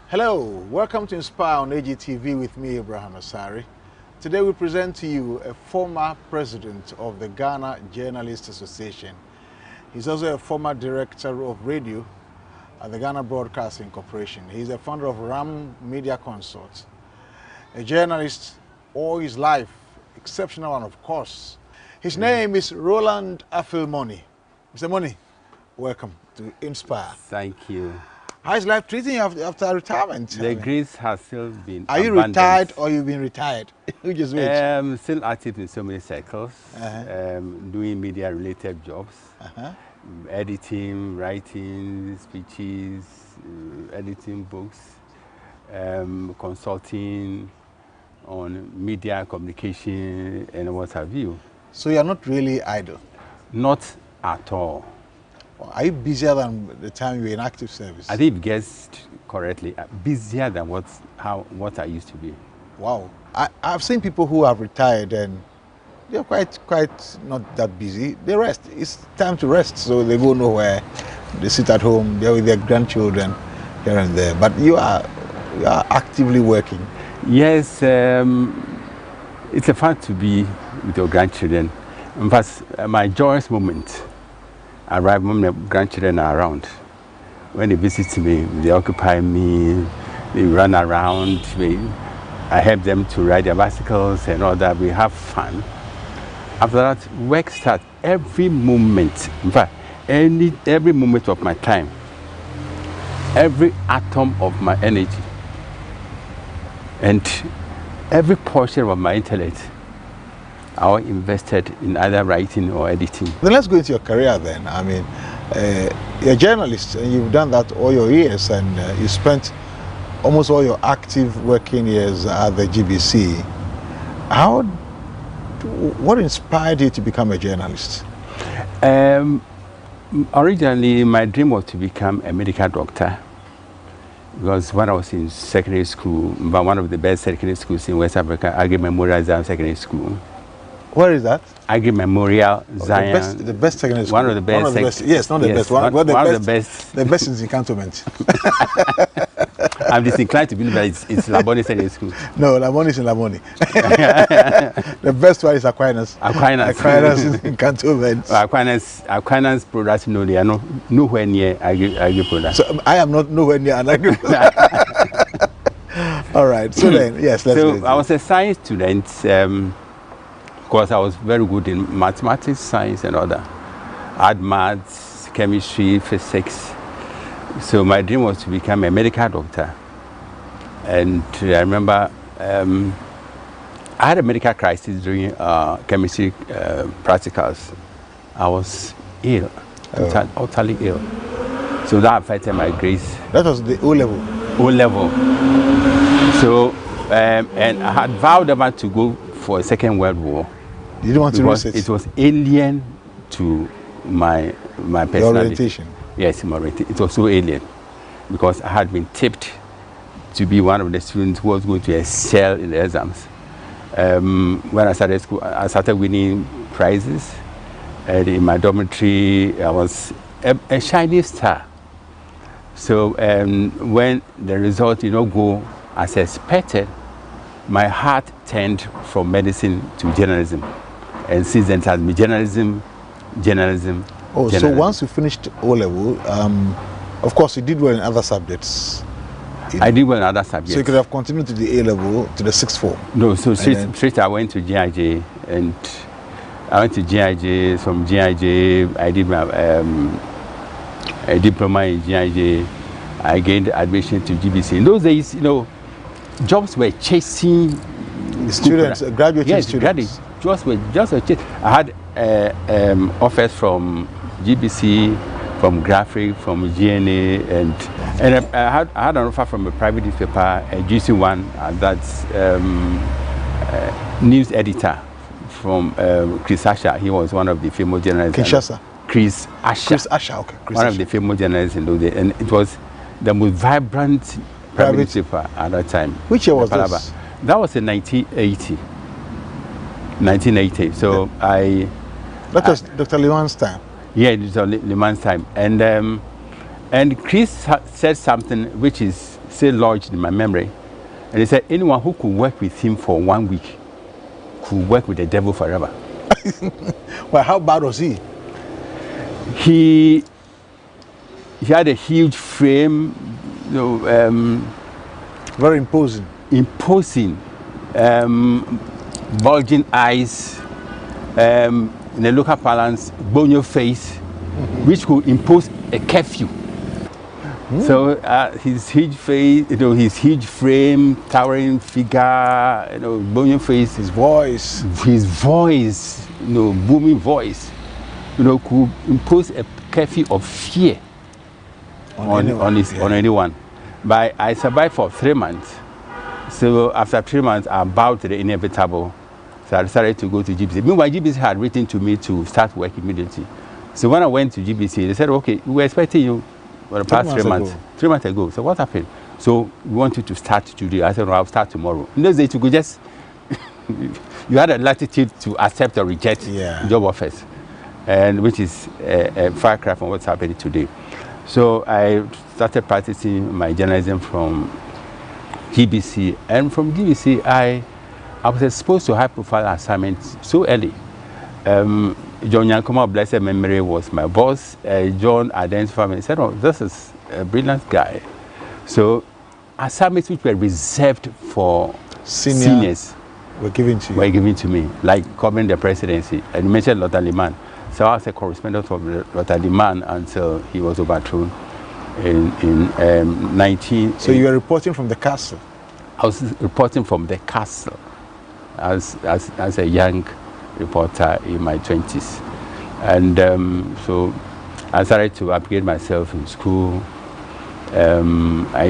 Hello, welcome to Inspire on AGTV with me, Asare. Today we present to you a former president of the Ghana Journalists Association. He's also a former director of radio at the Ghana Broadcasting Corporation. He's a founder of RAM Media Consult. A journalist all his life, exceptional one of course. His name is Roland Affail Monney. Mr. Monney, welcome to Inspire. Thank you. How's life treating you after retirement? The grace has still been Are you abundant. retired or you've been retired? Which is which? Still active in so many circles, doing media-related jobs, editing, writing speeches, editing books, consulting on media communication and what have you. So you're not really idle? Not at all. Are you busier than the time you were in active service? I think you guessed correctly, busier than what I used to be. Wow. I've seen people who have retired and they're quite not that busy. They rest. It's time to rest, so they go nowhere. They sit at home, they're with their grandchildren here and there. But you are actively working. Yes, it's a fun to be with your grandchildren. In fact, my joyous moment arrive when my grandchildren are around. When they visit me, they occupy me, they run around, I help them to ride their bicycles and all that. We have fun. After that, work starts every moment. In fact, every moment of my time, every atom of my energy, and every portion of my intellect are invested in either writing or editing. Then let's go into your career then. I mean, you're a journalist and you've done that all your years, and you spent almost all your active working years at the GBC. What inspired you to become a journalist? Originally, my dream was to become a medical doctor, because when I was in secondary school, one of the best secondary schools in West Africa, Agri Memorial Zion Secondary School. Where is that? Agri Memorial Zion. The best secondary school. One of the best. Yes, not the best. One of the best. The best is in Cantonment. I'm disinclined to believe that it's Labone Secondary School. No, Labone is in Labone. The best one is Aquinas. Aquinas is in Cantonment. Aquinas products, no, they are nowhere near agri products. So I am not nowhere near an agri product. All right. So then, yes, let's go. So I was a science student. Because I was very good in mathematics, science, and other. I had maths, chemistry, physics. So my dream was to become a medical doctor. And I remember I had a medical crisis during chemistry practicals. I was ill, totally ill. So that affected my grades. That was the O level? O level. So, and I had vowed never to go for a Second World War. You didn't want to research? It was alien to my personality. Your orientation? Yes, my orientation. It was so alien because I had been tipped to be one of the students who was going to excel in the exams. When I started school, I started winning prizes. And in my dormitory, I was a shining star. So when the result did not go as expected, my heart turned from medicine to journalism. And since then it has been journalism. Oh, journalism. So once you finished O-level, of course you did well in other subjects. I did well in other subjects. So you could have continued to the A-level, to the sixth form? No, so straight I went to GIJ, and I went to GIJ. From GIJ, I did my a diploma in GIJ. I gained admission to GBC. In those days, jobs were chasing students, graduating students. Graduates. Just a chase. I had offers from GBC, from Graphic, from GNA, and I had an offer from a private newspaper, GC1, that's news editor from Chris Asher. He was one of the famous journalists. Kinshasa. Chris Asher. Chris Asher, okay. One of the famous journalists in those days, and it was the most vibrant private newspaper at that time. Which year was this? That was in 1980. 1980. So that was Dr. Liman's time. Yeah, it was Liman's time, and Chris said something which is still lodged in my memory. And he said, anyone who could work with him for 1 week could work with the devil forever. Well, how bad was he? He had a huge frame, you know, very imposing. Bulging eyes, in the local parlance, bonio face, which could impose a curfew. So his huge face, you know, his huge frame, towering figure, you know, bonio face, his voice, you know, booming voice, you know, could impose a curfew of fear on anyone. But I survived for 3 months. So after 3 months, I bowed to the inevitable. So I decided to go to GBC. Meanwhile, GBC had written to me to start work immediately. So when I went to GBC, they said, okay, we were expecting you for the past 3 months. 3 months ago. So what happened? So we want you to start today. I said, no, I'll start tomorrow. In those days, you could just, you had a latitude to accept or reject job offers, and which is a far cry from what's happening today. So I started practicing my journalism from GBC, and from GBC, I was exposed to high-profile assignments so early. John Yankoma, blessed memory, was my boss. John identified me and said, oh, this is a brilliant guy. So assignments which were reserved for seniors were given to me, like covering the presidency. And you mentioned Lothar Liman. So I was a correspondent for Lothar Liman until he was overthrown in 19... So you were reporting from the castle? I was reporting from the castle as a young reporter in my 20s. And so I started to upgrade myself in school. I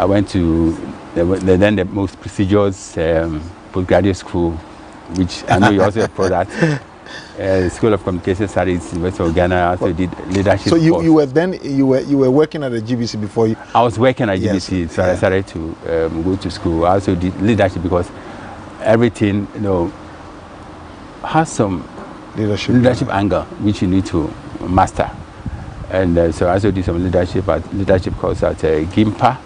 went to the most prestigious postgraduate school, which I know you also a product. School of Communication Studies, University of Ghana. I also did leadership. So you were working at the GBC before you? I was working at GBC, so I started to go to school. I also did leadership because everything, you know, has some leadership angle which you need to master. And so I also did some leadership course at GIMPA,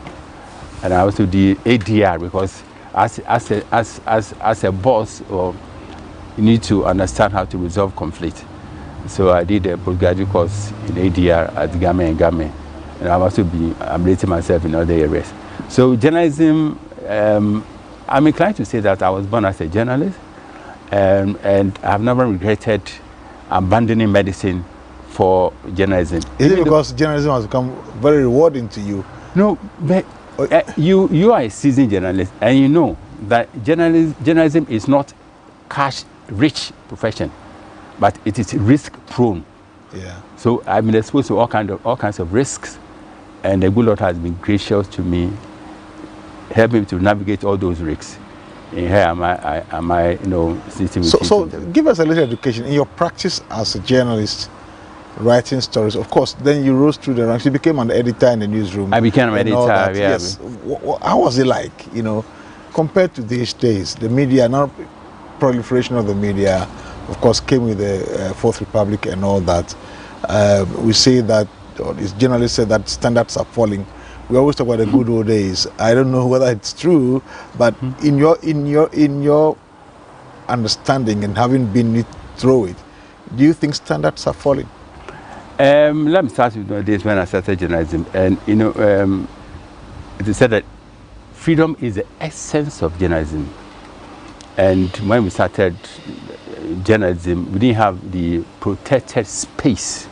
and I also did ADR because as a boss, you need to understand how to resolve conflict. So I did a postgraduate course in ADR at Game, and I've also been updating myself in other areas. So journalism, I'm inclined to say that I was born as a journalist, and I have never regretted abandoning medicine for journalism. Is it because journalism has become very rewarding to you? No, but you are a seasoned journalist, and you know that journalism is not cash-rich profession, but it is risk-prone. Yeah. So I've been exposed to all kinds of risks, and the good Lord has been gracious to me, helping me to navigate all those risks. And here am I, you know, sitting with you. So give us a little education in your practice as a journalist, writing stories. Of course, then you rose through the ranks. You became an editor in the newsroom. I became an editor. Yeah. Yes. How was it like, you know, compared to these days? The media, now proliferation of the media, of course, came with the Fourth Republic and all that. We say that, or these journalists say that standards are falling. We always talk about the good old days. I don't know whether it's true, but in your understanding and having been through it, do you think standards are falling? Let me start with the days when I started journalism, and you know, it is said that freedom is the essence of journalism. And when we started journalism, we didn't have the protected space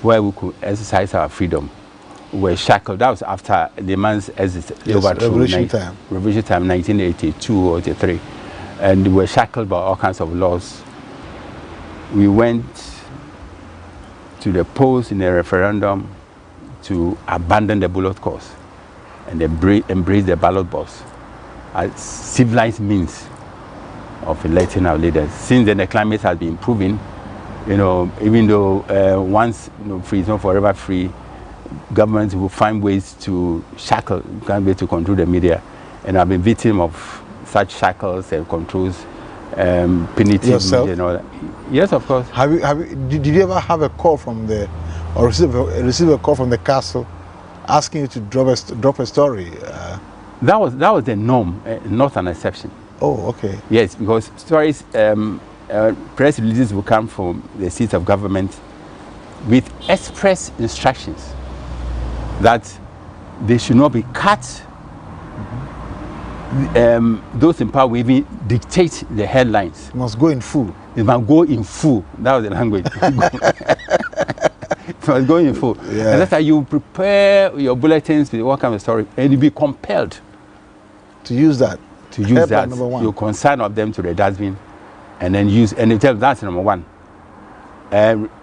where we could exercise our freedom. We were shackled. That was after the man's exit, Revolution time, 1982 or 83, and we were shackled by all kinds of laws. We went to the polls in a referendum to abandon the bullet course and embrace the ballot box as civilized means of electing our leaders. Since then, the climate has been improving. You know, even though once free is not forever free, governments will find ways to shackle, to control the media, and I've been victim of such shackles and controls, punitive media and all that. Yes, of course. Did you ever have a call from the, or receive a call from the castle asking you to drop a story. That was the norm, not an exception. Oh, okay. Yes, because stories, press releases will come from the seat of government with express instructions that they should not be cut. Those in power will even dictate the headlines. It must go in full. It must go in full. That was the language. It must go in full. Yeah. And that's how you prepare your bulletins with what kind of story, and you'll be compelled to use that. To use that. Number one. You consign of them to the dustbin, and then use, and you tell that's number one.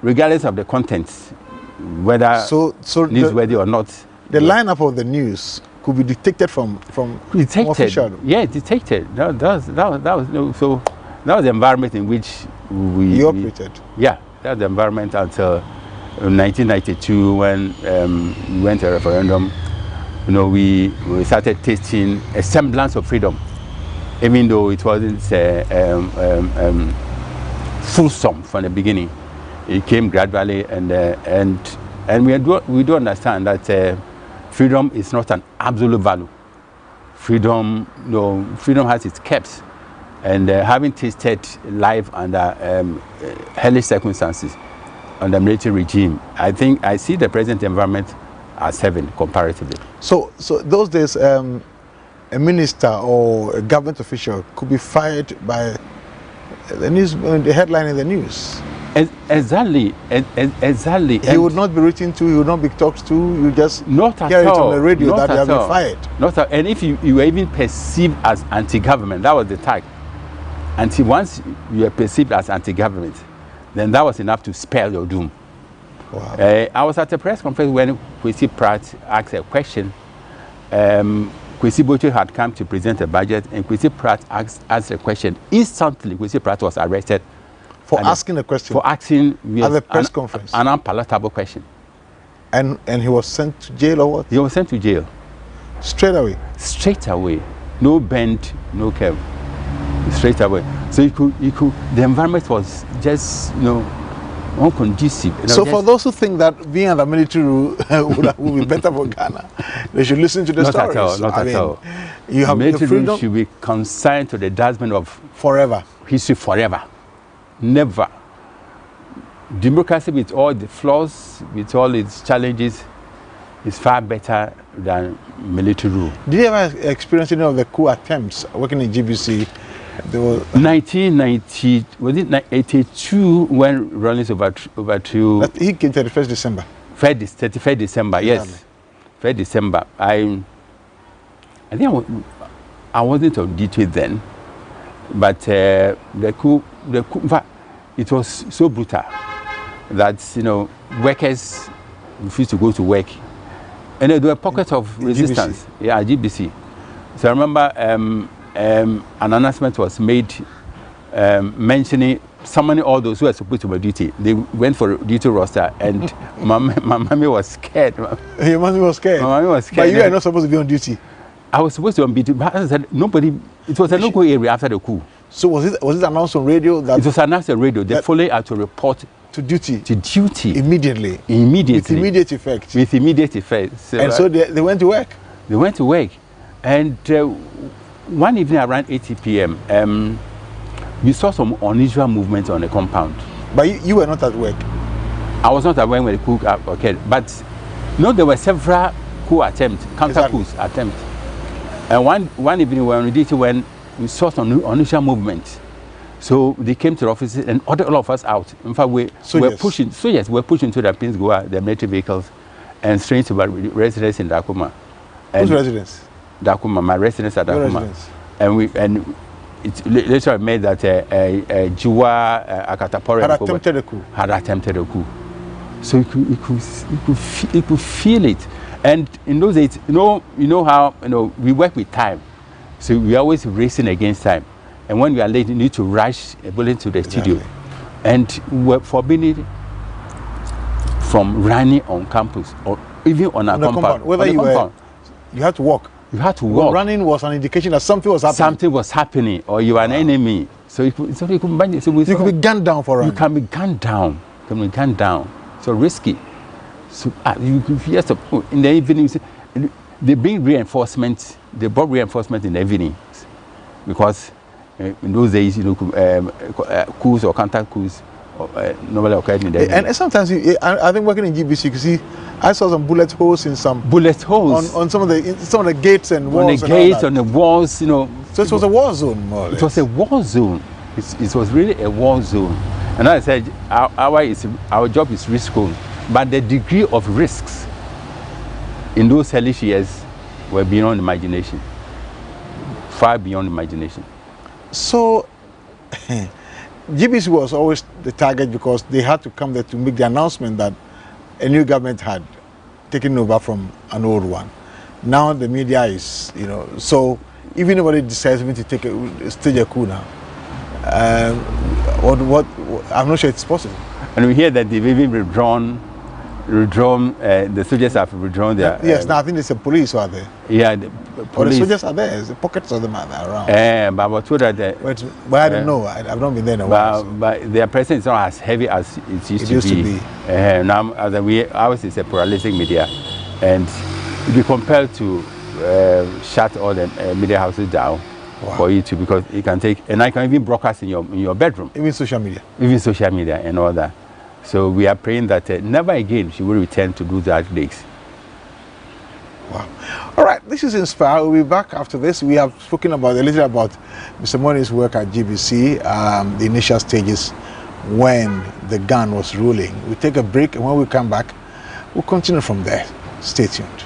Regardless of the contents, whether newsworthy or not. The lineup of the news could be detected from detected. Official. Yeah, detected. That was the environment in which we operated. Yeah, that's the environment until 1992 when we went to a referendum. You know, we started tasting a semblance of freedom, even though it wasn't fulsome from the beginning. It came gradually, and we do understand that freedom is not an absolute value. Freedom has its caps, and having tasted life under hellish circumstances under military regime, I think I see the present environment as heaven comparatively. So those days, a minister or a government official could be fired by the headline in the news. Exactly. He would not be written to, he would not be talked to, you just not at hear all. It on the radio Not that they have all. been fired. And if you were even perceived as anti-government, that was the tag. Until once you were perceived as anti-government, then that was enough to spell your doom. Wow. I was at a press conference when Kwesi Pratt asked a question. Kwesi Bocho had come to present a budget, and Kwesi Pratt asked a question. Instantly, Kwesi Pratt was arrested. For asking a question? For asking at the press conference? An unpalatable question. And he was sent to jail or what? He was sent to jail. Straight away? Straight away. No bend, no curve. Straight away. So the environment was just, unconducive. So for those who think that being under military rule would be better for Ghana, they should listen to the stories. Not at all. You have military the freedom rule should be consigned to the dustbin of forever. History forever. Never. Democracy, with all the flaws, with all its challenges, is far better than military rule. Did you ever experience any of the coup attempts working in GBC? 1990, was it 1982 when Rollins overthrew? He came 31st December. 31st December, yes. 1st December. I think I wasn't on duty then, but the coup, in fact, it was so brutal that workers refused to go to work, and there were pockets of resistance. GBC. Yeah, GBC. So I remember an announcement was made mentioning summoning all those who were supposed to be on duty. They went for duty roster, and my mommy was scared. Your mommy was scared? My mommy was scared. But you are not supposed to be on duty? I was supposed to be on duty, but I said nobody. It was a no-go area after the coup. So was it announced on radio? That it was announced on radio. The following are to report to duty. To duty. Immediately. Immediately. With immediate effect. With immediate effect. So they went to work. They went to work, and one evening around 80 p.m., we saw some unusual movement on the compound. But you were not at work? I was not at work when the coup occurred. But there were several coup attempts, counter-coups attempts. And one evening we were on duty when we saw some unusual movement. So they came to the offices and ordered all of us out. In fact, we were pushing to the Prince Goa, the military vehicles, and straight to residents in Dakuma. Whose residence? Dakuma, my residence at Dakuma. And it later made that Jiwa Akatapore had attempted a coup. So you could feel it. And in those days, you know how we work with time. So we are always racing against time. And when we are late, you need to rush a bullet to the studio. And we're forbidden from running on campus or even on a compound. Whether you had to walk. You had to walk. Running was an indication that something was happening. Something was happening, or you are an enemy. So you could be gunned down for running. You can be gunned down. So risky. So you hear some in the evening. They bring reinforcement. They brought reinforcement in the evening because in those days, coups or counter coups normally occurred in the evening. And sometimes, I think working in GBC, you see, I saw some bullet holes in some on some of the gates and walls. On the gates, on the walls, So it was a war zone, more or less. It was a war zone. It was really a war zone. And I said, our job is risk-on, but the degree of risks in those hellish years were beyond imagination, far beyond imagination. So, GBC was always the target because they had to come there to make the announcement that a new government had taken over from an old one. Now the media is, so if anybody decides to stage a coup now, I'm not sure it's possible. And we hear that they've even withdrawn. The soldiers have withdrawn their. Yes, now I think there's a police are there. Yeah, the police. The soldiers are there. The pockets of them are around. But I was told that. But I don't know. I've not been there in a while. But their presence is not as heavy as it used to be. Now, ours is a pluralistic media, and you'll be compelled to shut all the media houses down. Wow. For you to, because it can take, and I can even broadcast in your bedroom. Even social media and all that. So we are praying that never again she will return to do that days. Wow. All right, this is Inspire. We'll be back after this. We have spoken about a little about Mr. Monney's work at GBC, the initial stages when the gun was ruling. We'll take a break, and when we come back, we'll continue from there. Stay tuned.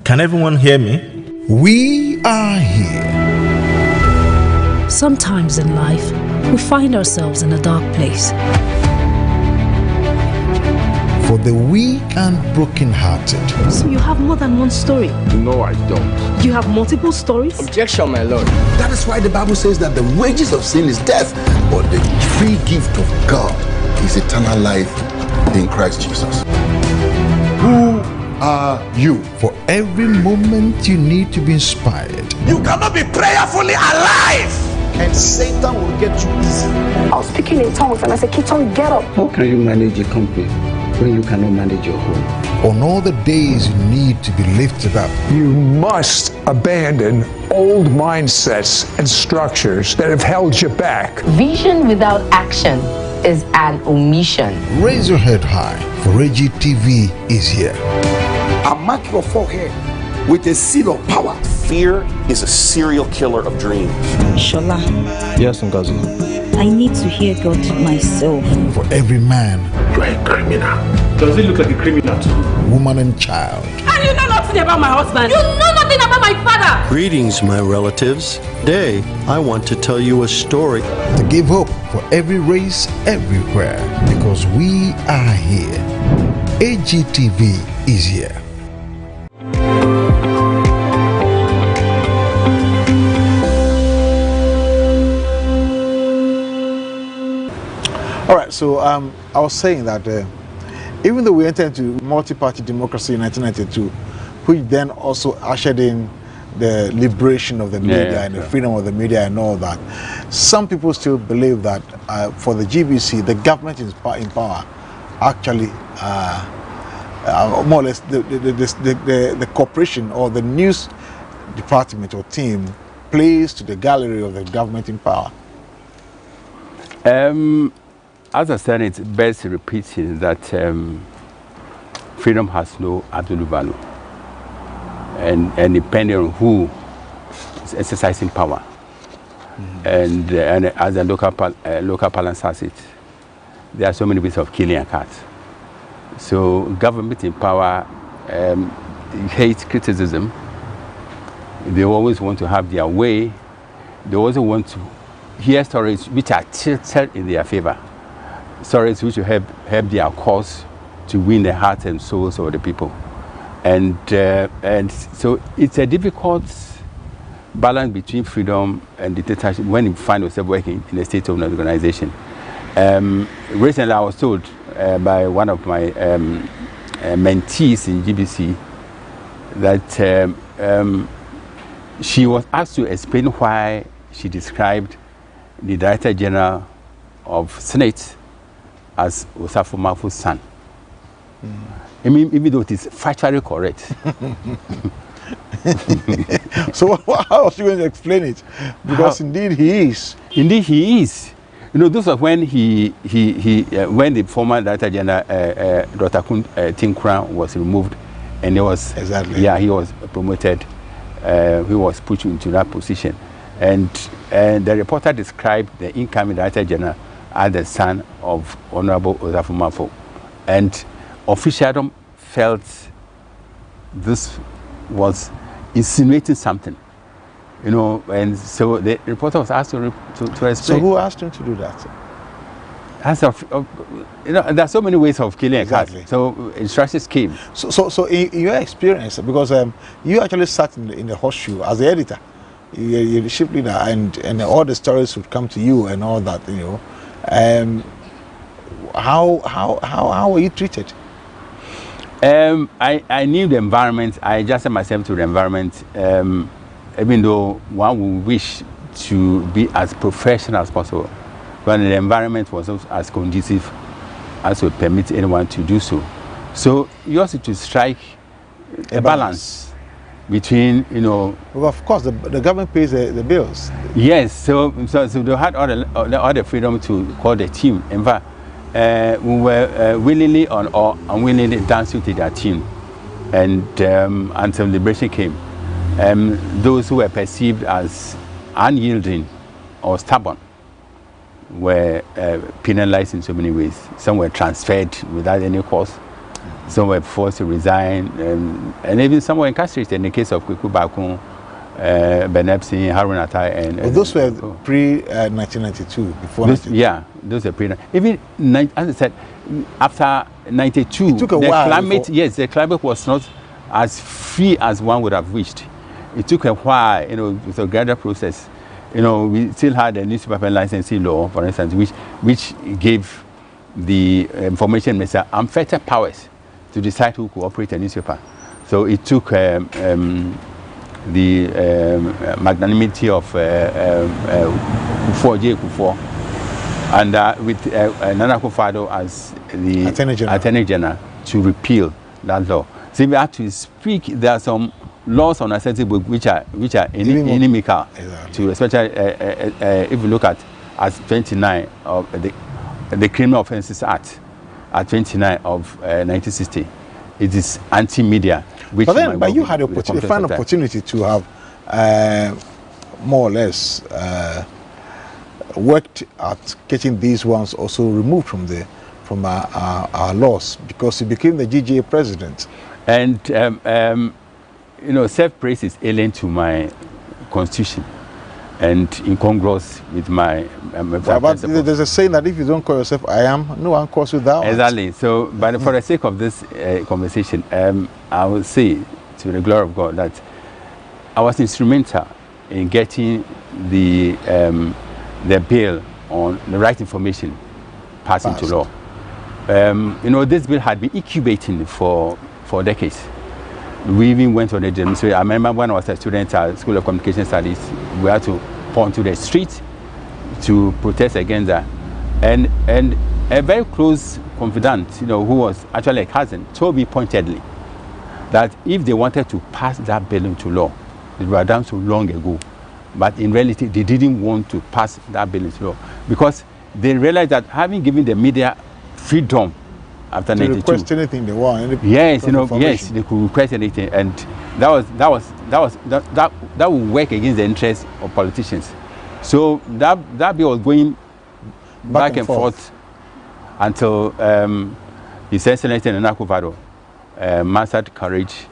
Can everyone hear me? We are here. Sometimes in life, we find ourselves in a dark place. For the weak and broken-hearted. So you have more than one story? No, I don't. You have multiple stories? Objection, my lord. That is why the Bible says that the wages of sin is death, but the free gift of God is eternal life in Christ Jesus. Who are you? For every moment you need to be inspired. You cannot be prayerfully alive, and Satan will get you easy. I was speaking in tongues and I said, Kiton, get up. How can you manage a company when you cannot manage your home? On all the days you need to be lifted up. You must abandon old mindsets and structures that have held you back. Vision without action is an omission. Raise your head high, for AGTV is here. I mark your forehead with a seal of power. Fear is a serial killer of dreams. Shola. Yes, Ngozi. I need to hear God myself. For every man, You are a criminal. Does it look like a criminal too? woman and child. And you know nothing about my husband. You know nothing about my father. Greetings, my relatives. Today, I want to tell you a story. To give hope for every race, everywhere. Because we are here. AGTV is here. All right, so I was saying that even though we entered into multi-party democracy in 1992, which then also ushered in the liberation of the media and the freedom of the media and all that, some people still believe that for the GBC, the government in power actually more or less the corporation or the news department or team plays to the gallery of the government in power. As I said, it's best repeating that freedom has no absolute value, and depending on who is exercising power, and as the local balance has it, there are so many ways of killing a cat. So government in power hate criticism. They always want to have their way. They also want to hear stories which are tilted in their favor. Stories which will help their cause to win the hearts and souls of the people. And so it's a difficult balance between freedom and dictatorship when you find yourself working in a state of organization. Recently I was told by one of my mentees in GBC that she was asked to explain why she described the Director General of Senate as Osafo Mafo's son. I mean, even though it is factually correct. So how are you going to explain it? Because indeed he is. Indeed he is. You know, this was when when the former Director General, Dr. Tinkran, was removed, and he was he was promoted. He was put into that position, and the reporter described the incoming Director General as the son of Honorable Osafo Mafo, and officialdom felt this was insinuating something, you know, and so the reporter was asked to explain. So who asked him to do that? You know, there are so many ways of killing a cat. So instructions came. So in your experience, because you actually sat in the horseshoe as the editor, you're the ship leader, and all the stories would come to you and all that, you know. How were you treated? I knew the environment. I adjusted myself to the environment, even though one would wish to be as professional as possible. But the environment was also as conducive as would permit anyone to do so. So you also to strike a balance between, you know. Well, of course, the government pays the bills. Yes, so they had all the freedom to call the team. In fact, we were willingly or unwillingly dancing to their team, and until liberation came, those who were perceived as unyielding or stubborn were penalized in so many ways. Some were transferred without any cause. Some were forced to resign, and even some were incarcerated. In the case of Kweku Bakun, Benepsi, Harun Atai, and those were pre-1992. Before those were pre. Even as I said, after '92, it took a while. Climate, yes, the climate was not as free as one would have wished. It took a while, you know, with a gradual process. You know, we still had a newspaper licensing law, for instance, which gave the information minister unfettered powers to decide who could operate a newspaper. So it took the magnanimity of Kufuor, and with Nana Akufo-Addo as the Attorney General to repeal that law. So we have to speak. There are some laws on accessible book which are inimical to, especially if you look at as 29 of the Criminal Offences Act at 29 of 1960. It is anti-media. But you had a fine opportunity to have more or less worked at getting these ones also removed from our laws, because you became the GGA president. And you know, self-praise is alien to my constitution and incongruous with my but there's a saying that if you don't call yourself I am, no one calls you thou. Exactly. So, but for the sake of this conversation, I will say, to the glory of God, that I was instrumental in getting the bill on the right information passed into law. You know, this bill had been incubating for decades. We even went on the demonstration. I remember when I was a student at School of Communication Studies, we had to go onto the street to protest against that. And a very close confidant, you know, who was actually a cousin, told me pointedly that if they wanted to pass that bill into law, it would have done so long ago. But in reality, they didn't want to pass that bill into law because they realized that having given the media freedom after to 92, request anything they want. Yes, you know, yes, they could request anything, and that would work against the interests of politicians. So that bill was going back and forth until His Excellency Nana Akufo-Addo mastered courage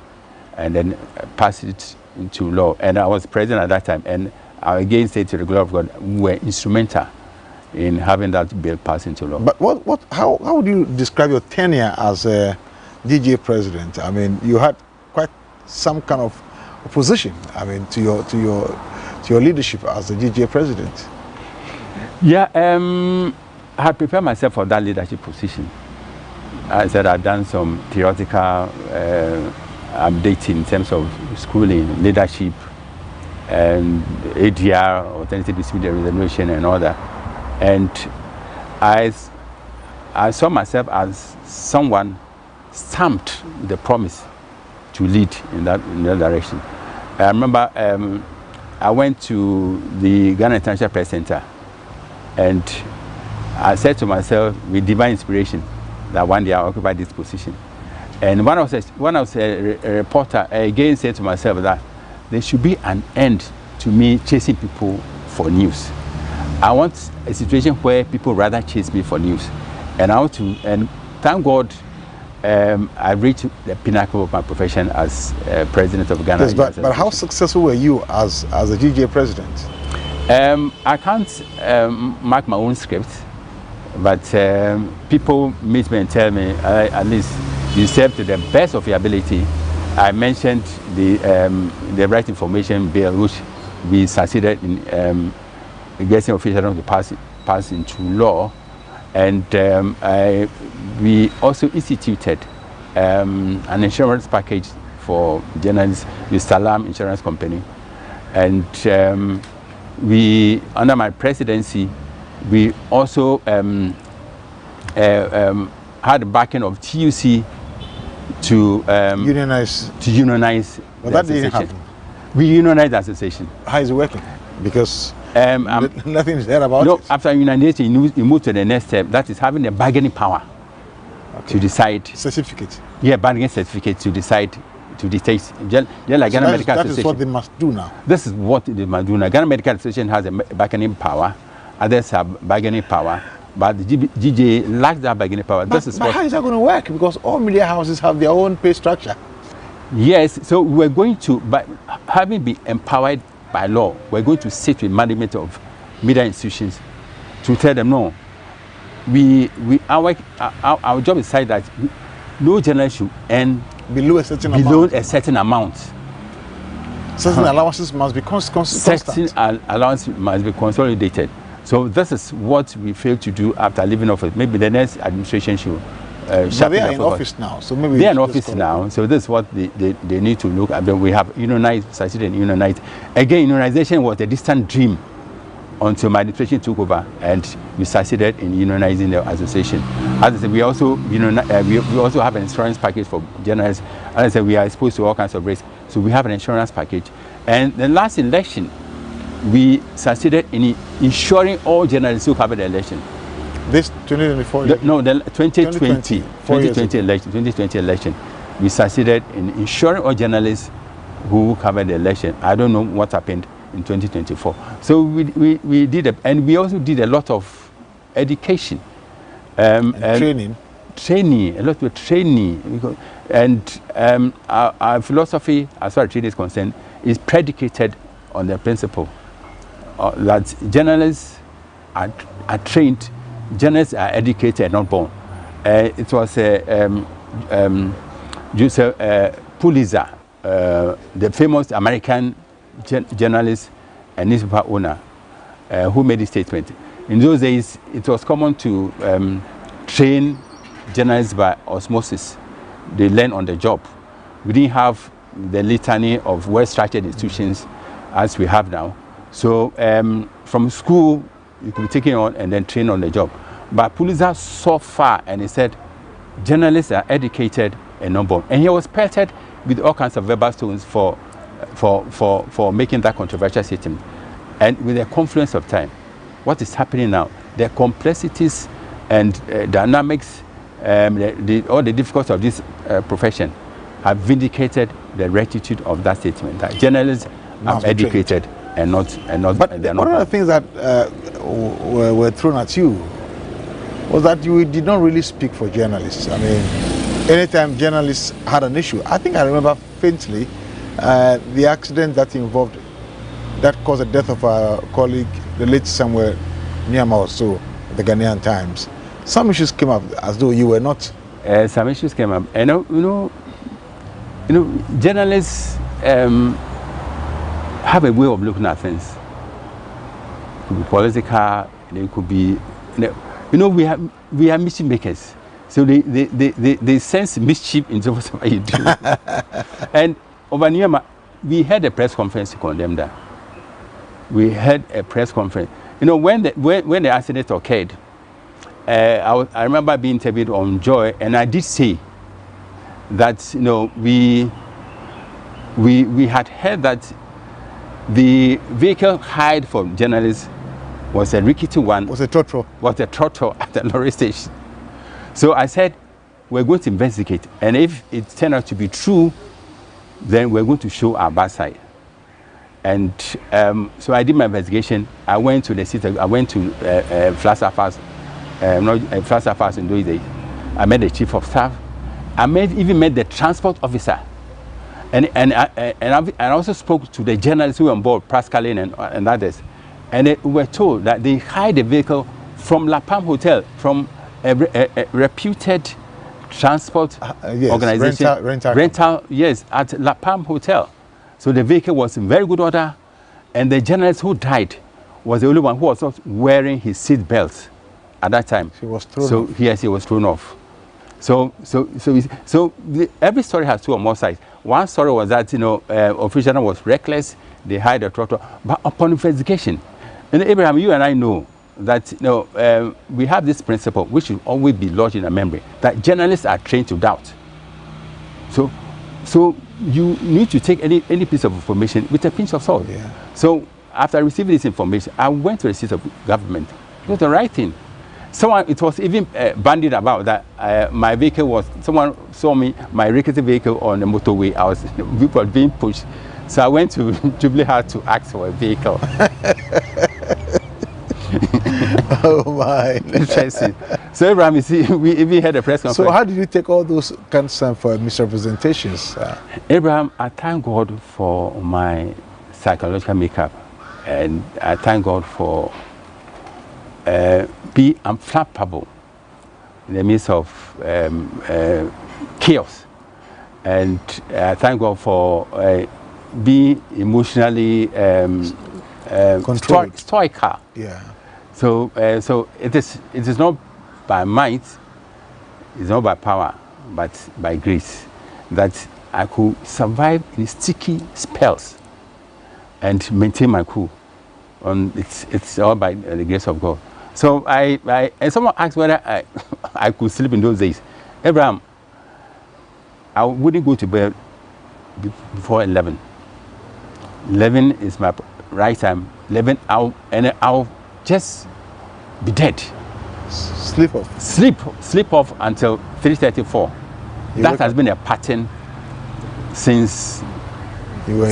and then passed it into law. And I was president at that time, and I again say to the glory of God, we were instrumental in having that bill passed into law. But how would you describe your tenure as a DGA president? I mean, you had quite some kind of opposition, I mean, to your leadership as the DGA president. Yeah, I had prepared myself for that leadership position. I said I'd done some theoretical updating in terms of schooling, leadership, and ADR, alternative dispute resolution, and all that. And I saw myself as someone stamped with the promise to lead in that direction. I remember I went to the Ghana International Press Center, and I said to myself, with divine inspiration, that one day I'll occupy this position. And when I was a reporter, I again said to myself that there should be an end to me chasing people for news. I want a situation where people rather chase me for news. And I want to, and thank God, I reached the pinnacle of my profession as president of Ghana. Yes, but how successful were you as a GJ president? I can't mark my own script, but people meet me and tell me, at least you served to the best of your ability. I mentioned the right information bill, which we succeeded in getting officials to pass into law, and we also instituted an insurance package for journalists with Salam Insurance Company, and we, under my presidency, we also had the backing of TUC to unionize. But that didn't happen. We unionized the association. How is it working? Because nothing is there about it. After unionization, you move to the next step. That is having the bargaining power to decide. Certificate. Yeah, bargaining certificate to decide to dictate. Just like Ghana Medical Association. That is what they must do now. This is what they must do now. Ghana Medical Association has a bargaining power. Others have bargaining power. But the GJ lacks that bargaining power. But how is that going to work? Because all media houses have their own pay structure. Yes, so we're going to, but having been empowered by law, we're going to sit with management of media institutions to tell them, no, our job is such that no journalist should earn below a certain amount. Certain allowances must be constant. Certain allowances must be consolidated. So this is what we failed to do after leaving office. Maybe the next administration should but they are in office now, so maybe they are in office now. So this is what they need to look at. We have unionized, succeeded in unionized. Again, unionization was a distant dream until my administration took over, and we succeeded in unionizing the association. As I said, we also we also have an insurance package for journalists. As I said, we are exposed to all kinds of risks, so we have an insurance package. And the last election, we succeeded in ensuring all journalists who covered the election. This 2024? No, the 2020 election. We succeeded in ensuring all journalists who covered the election. I don't know what happened in 2024. So we did, and we also did a lot of education. And training. Training, a lot of training. And our philosophy, as far as training is concerned, is predicated on the principle that journalists are trained, journalists are educated and not born. It was Pulitzer, the famous American journalist and newspaper owner, who made this statement. In those days, it was common to train journalists by osmosis. They learn on the job. We didn't have the litany of well-structured institutions as we have now. So from school, you could be taken on and then trained on the job. But Pulitzer saw far, and he said, journalists are educated and not born. And he was pelted with all kinds of verbal stones for making that controversial statement. And with the confluence of time, what is happening now, the complexities and dynamics, all the difficulties of this profession have vindicated the rectitude of that statement, that journalists are educated and not. But one of the things that were thrown at you was that you did not really speak for journalists. I mean, anytime journalists had an issue, I think I remember faintly the accident that caused the death of our colleague, the late Samuel Nyama or so, the Ghanaian Times. Some issues came up as though you were not. Some issues came up, and you know, journalists have a way of looking at things. It could be political, it could be, we are mission makers. So they sense mischief into whatever you do. And over Niyama, we had a press conference to condemn that. We had a press conference. You know, when the accident occurred, I remember being interviewed on Joy, and I did say that, you know, we had heard that the vehicle hired for journalists was a rickety one. Was a trotro at the lorry station. So I said, we're going to investigate, and if it turned out to be true, then we're going to show our bad side. And so I did my investigation. I went to the city. I went to Flash Affairs, Flash Affairs in those days. I met the chief of staff. I even met the transport officer. And I also spoke to the journalists who were on board, Pascaline and others. And we were told that they hired a vehicle from La Palme Hotel, from a reputed transport organization. Rental, yes, at La Palme Hotel. So the vehicle was in very good order, and the journalist who died was the only one who was not wearing his seat belt at that time. He was thrown off. Yes, he was thrown off. Every story has two or more sides. One story was that, you know, official was reckless. They hired a trotro, but upon investigation, and Abraham, you and I know that, you know, we have this principle which should always be lodged in our memory, that journalists are trained to doubt. So you need to take any piece of information with a pinch of salt. Yeah. So after receiving this information, I went to the seat of government. It was the right thing. It was even bandied about that my vehicle was, someone saw my rickety vehicle on the motorway. People were being pushed. So I went to Jubilee House to ask for a vehicle. Oh my. Interesting. So Abraham, you see, we had a press conference. So how did you take all those concern for misrepresentations? Abraham, I thank God for my psychological makeup, and I thank God for being unflappable in the midst of chaos, and I thank God for being emotionally stoical. Yeah. So it is not by might, it's not by power, but by grace that I could survive in sticky spells and maintain my cool. It's all by the grace of God. So and someone asked whether I could sleep in those days. Abraham, I wouldn't go to bed before 11. 11 is my right time. 11, I'll just be dead. Sleep off. Sleep off until 3:34. That has been a pattern since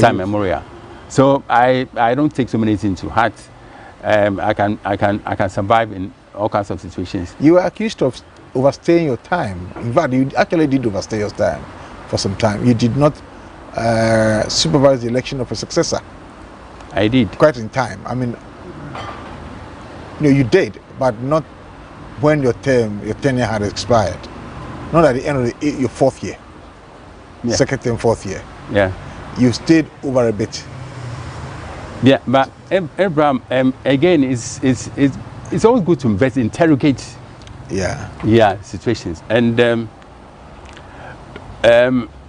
time memorial. So I don't take so many things to heart. I can survive in all kinds of situations. You were accused of overstaying your time. In fact, you actually did overstay your time for some time. You did not supervise the election of a successor. I did. Quite in time. I mean, you did, but not when your tenure had expired. Not at the end of your fourth year. Yeah. Second and fourth year. Yeah. You stayed over a bit. Yeah, but Abraham, again, it's always good to interrogate. Yeah, situations. And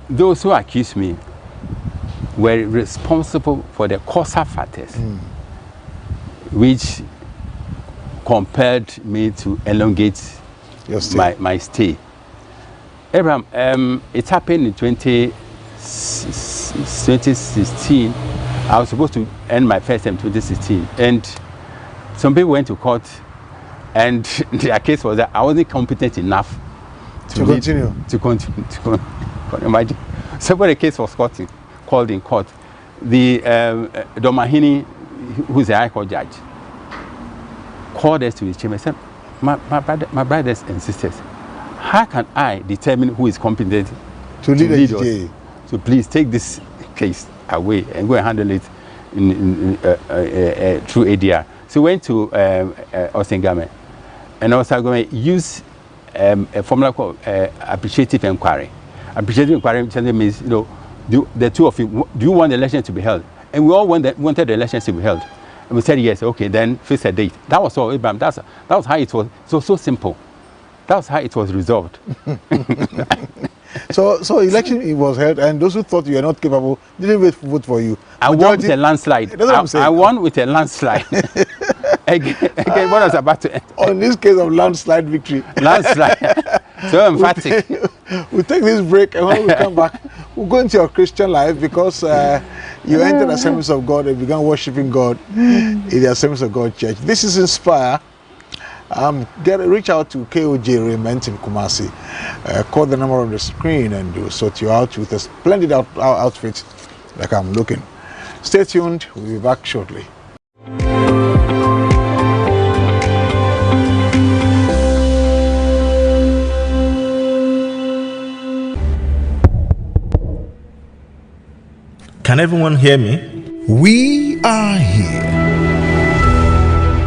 those who accuse me were responsible for the causal factors, which compelled me to elongate my stay. Abraham, it happened in 2016. I was supposed to end my first term in 2016, and some people went to court, and their case was that I wasn't competent enough to continue. Imagine. So when the case was called in court, the Domahini, who's the High Court judge, called us to his chamber and said, my brothers and sisters, how can I determine who is competent to lead us? So please take this case away and go and handle it through ADR. So we went to Austin Government, and also going to use a formula called appreciative inquiry. Appreciative inquiry means, the two of you, do you want the election to be held? And we all wanted the election to be held. And we said yes. Okay, then fix a date. That was all, Abraham. That was how it was. So simple. That was how it was resolved. So election it was held, and those who thought you were not capable didn't vote for you. I won with a landslide. I won with a landslide. Again, what I was about to end. On this case of landslide victory. Landslide. So emphatic. We'll take this break, and when we come back, we'll go into your Christian life, because you entered the Assemblies of God and began worshiping God in the Assemblies of God Church. This is Inspire. Reach out to KOJ Raymond in Kumasi. Call the number on the screen, and we'll sort you out with a splendid outfit like I'm looking. Stay tuned. We'll be back shortly. Can everyone hear me? We are here.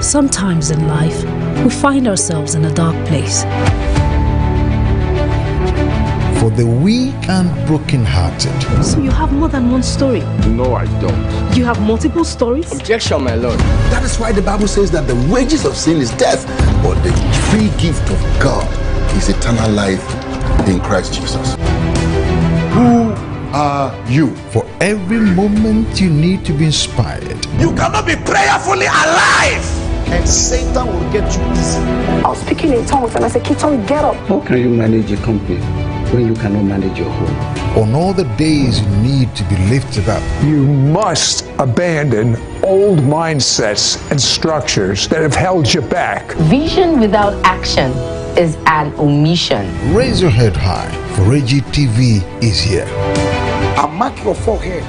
Sometimes in life, we find ourselves in a dark place. For the weak and broken-hearted. So you have more than one story? No, I don't. You have multiple stories? Objection, my lord. That is why the Bible says that the wages of sin is death, but the free gift of God is eternal life in Christ Jesus. Who are you? For every moment you need to be inspired. You cannot be prayerfully alive, and Satan will get you easy. I was speaking in tongues and I said, Keaton, get up. How can you manage a company when you cannot manage your home? On all the days you need to be lifted up. You must abandon old mindsets and structures that have held you back. Vision without action is an omission. Raise your head high, for AGTV is here. I'll mark your forehead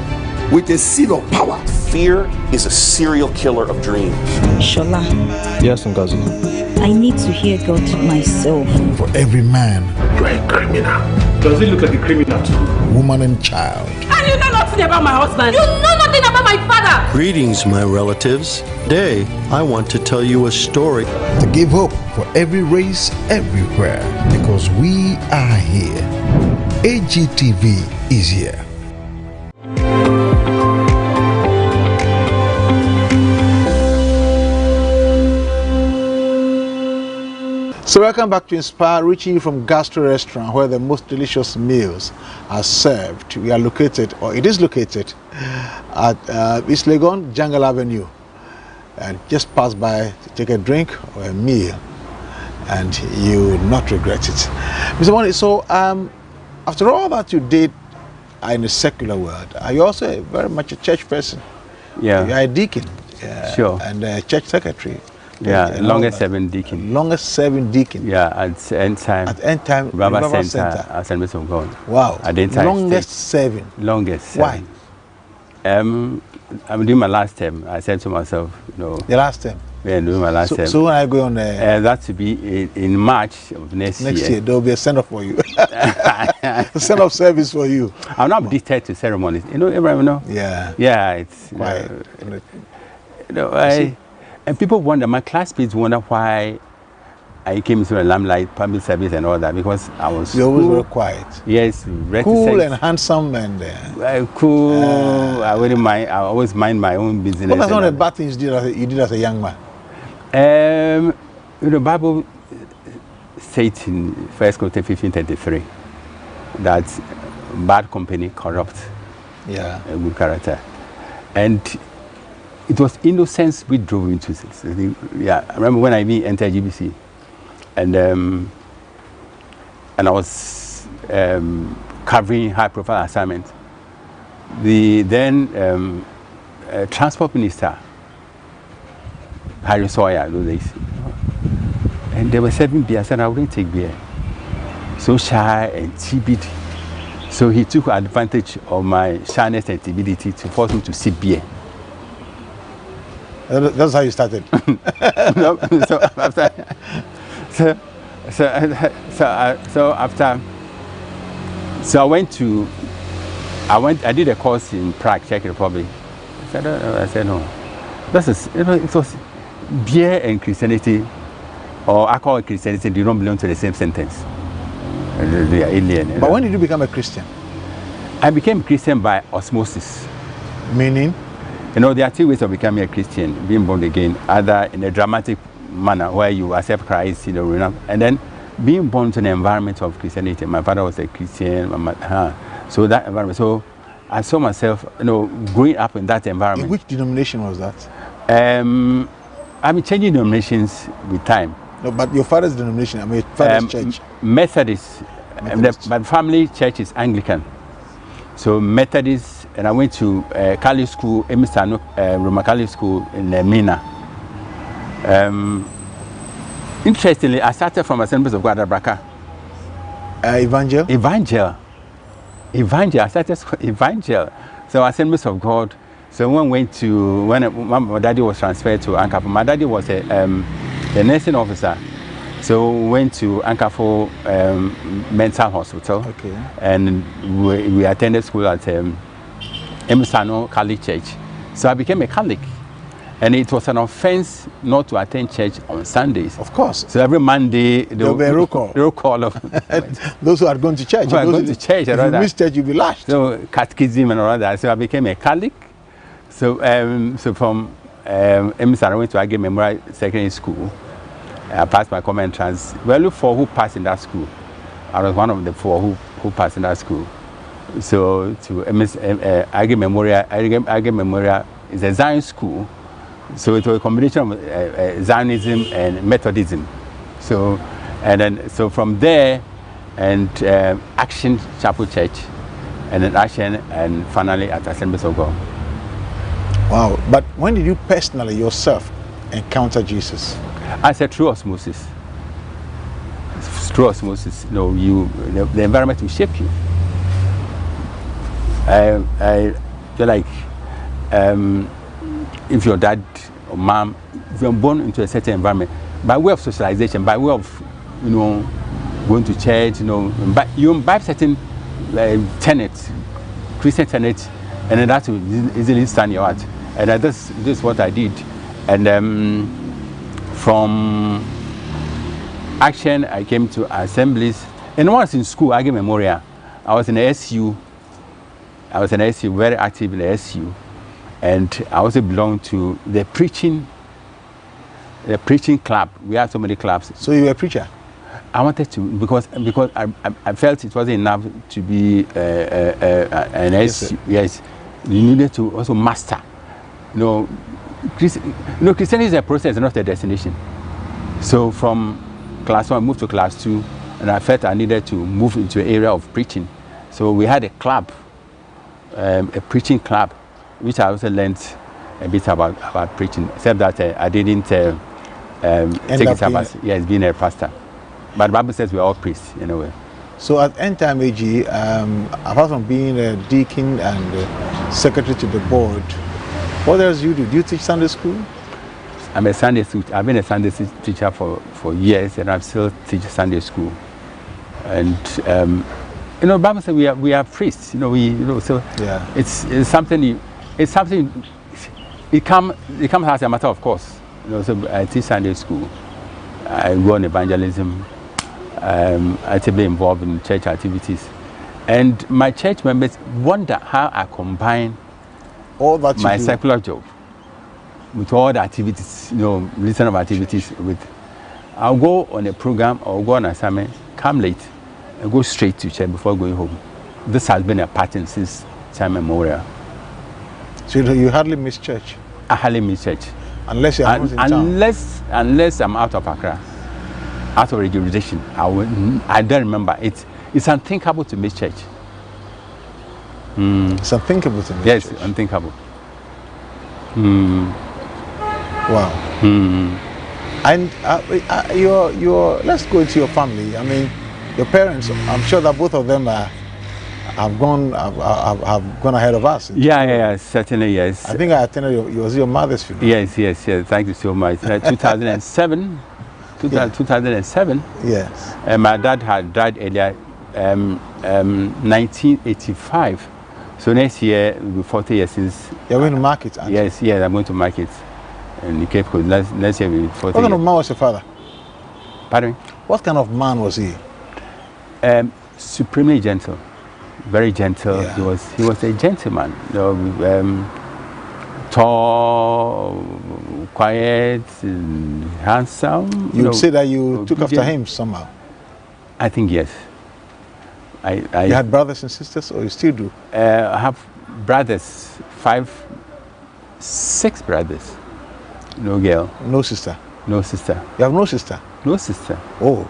with a seal of power. Fear is a serial killer of dreams. Shola, Yes, Ngozi. I need to hear God myself. For every man, You are a criminal. Does it look like a criminal too? woman, and child. And you know nothing about my husband. You know nothing about my father. Greetings, my relatives. Today, I want to tell you a story. To give hope for every race, everywhere. Because we are here. AGTV is here. So welcome back to Inspire, reaching you from Gastro Restaurant, where the most delicious meals are served. We are located, or it is located, at East Legon, Jungle Avenue. And just pass by to take a drink or a meal, and you will not regret it. Mr. Monney, so after all that you did in the secular world, are you also very much a church person? Yeah. You are a deacon. Sure. And a church secretary. Yeah, longest serving deacon. Longest serving deacon. Yeah, at end time. At end time, Revival Center, Assemblies of God. Wow. At the entire longest state. serving. Longest serving. Why? I'm doing my last term. I said to myself, you know. The last term. Yeah, doing my last term. So when I go on that to be in March of next year. Next year, there will be a send-off for you. A send-off service for you. I'm not addicted to ceremonies. You know, everyone know? Yeah. Yeah, it's Why? And people wonder, my classmates wonder why I came into the limelight, public service and all that, because I was You always were quiet. Yes, reticent. Cool and handsome and cool. I wouldn't mind. I always mind my own business. What was one of the bad things you did as a young man? The Bible states in 1 Corinthians 15:33 that bad company corrupts a good character, and it was innocence we drove into this. Yeah, I remember when I entered GBC, and I was covering high-profile assignments. The then transport minister, Harry Sawyer, those days, and they were serving beer. I said I wouldn't take beer. So shy and timid. So he took advantage of my shyness and timidity to force me to sip beer. That's how you started. I did a course in Prague, Czech Republic. I said no. It was beer and Christianity, or alcohol and Christianity, do not belong to the same sentence. They are alien. But when did you become a Christian? I became Christian by osmosis. Meaning? You know, there are two ways of becoming a Christian, being born again, either in a dramatic manner where you accept Christ, and then being born to an environment of Christianity. My father was a Christian, so that environment. So I saw myself, growing up in that environment. In which denomination was that? I've been changing denominations with time. No, but your father's denomination, I mean, father's church. Methodist. My family church is Anglican. So Methodist, and I went to Catholic school, Emisano, Roman Catholic school in Mina. Interestingly, I started from Assemblies of God at Braka. Evangel? Evangel. I started Evangel. So Assemblies of God. So when my daddy was transferred to Ankara, my daddy was a nursing officer. So went to Ankara Mental Hospital. Okay. And we attended school at Emisano Catholic Church. So I became a Catholic. And it was an offense not to attend church on Sundays. Of course. So every Monday, there will be a roll call. Roll call of those who are going to church. Who are going to church. If you miss church, you'll be lashed. So catechism and all that. So I became a Catholic. So from Emisano, I went to Agge Memorial Secondary School. I passed my common entrance. Well, look for who passed in that school. I was one of the 4 who passed in that school. So to Agge Memorial is a Zion school. So it was a combination of Zionism and Methodism. So from there, and Action Chapel Church, and then Action, and finally at Assemblies of God. Wow! But when did you personally yourself encounter Jesus? I said through osmosis. Through osmosis, the environment will shape you. If your dad or mom, if you're born into a certain environment, by way of socialization, by way of, going to church, but you imbibe certain tenets, Christian tenets, and then that will easily stand your heart. And this is what I did. And from Action, I came to Assemblies. And when I was in school, Agge Memorial, I was in the SU. Very active in the SU. And I also belonged to the preaching club. We had so many clubs. So you were a preacher? I wanted to, because I felt it wasn't enough to be an SU. Yes, you needed to also master. Christianity is a process, not a destination. So from class 1, I moved to class 2, and I felt I needed to move into an area of preaching. So we had a club, a preaching club, which I also learned a bit about preaching, except that I didn't take it up as being a pastor. But the Bible says we're all priests in a way. So at End Time AG, apart from being a deacon and secretary to the board, what else do you do? Do you teach Sunday school? I'm a Sunday school. I've been a Sunday teacher for years, and I still teach Sunday school. And the Bible says we are priests. So yeah. It's something. It's something. It comes as a matter of course. So I teach Sunday school. I go on evangelism. Actively involved in church activities, and my church members wonder how I combine all that my secular job with all the activities, list of activities. I'll go on a program or go on assignment, come late, and go straight to church before going home. This has been a pattern since time memorial. So you hardly miss church? I hardly miss church. Unless you're in town? Unless I'm out of Accra, out of jurisdiction. I don't remember. It's unthinkable to miss church. It's unthinkable to miss church? Yes, unthinkable. Wow. And let's go into your family. I mean, your parents, I'm sure that both of them have gone ahead of us. Yeah, certainly, yes. I think I attended your mother's funeral. Yes. Thank you so much. 2007. 2007. Yes. And my dad had died earlier, 1985. So next year will be 40 years since. You're going to mark it? Yes, I'm going to mark it. And in Cape Coast, next year will be 40 years. What kind of man was your father? Pardon me? What kind of man was he? Supremely gentle, very gentle. Yeah. He was a gentleman. Tall, quiet, handsome. You would say that you took after him somehow? I think yes. You had brothers and sisters, or you still do? I have brothers, 6 brothers. No girl. No sister? No sister. You have no sister? No sister. Oh.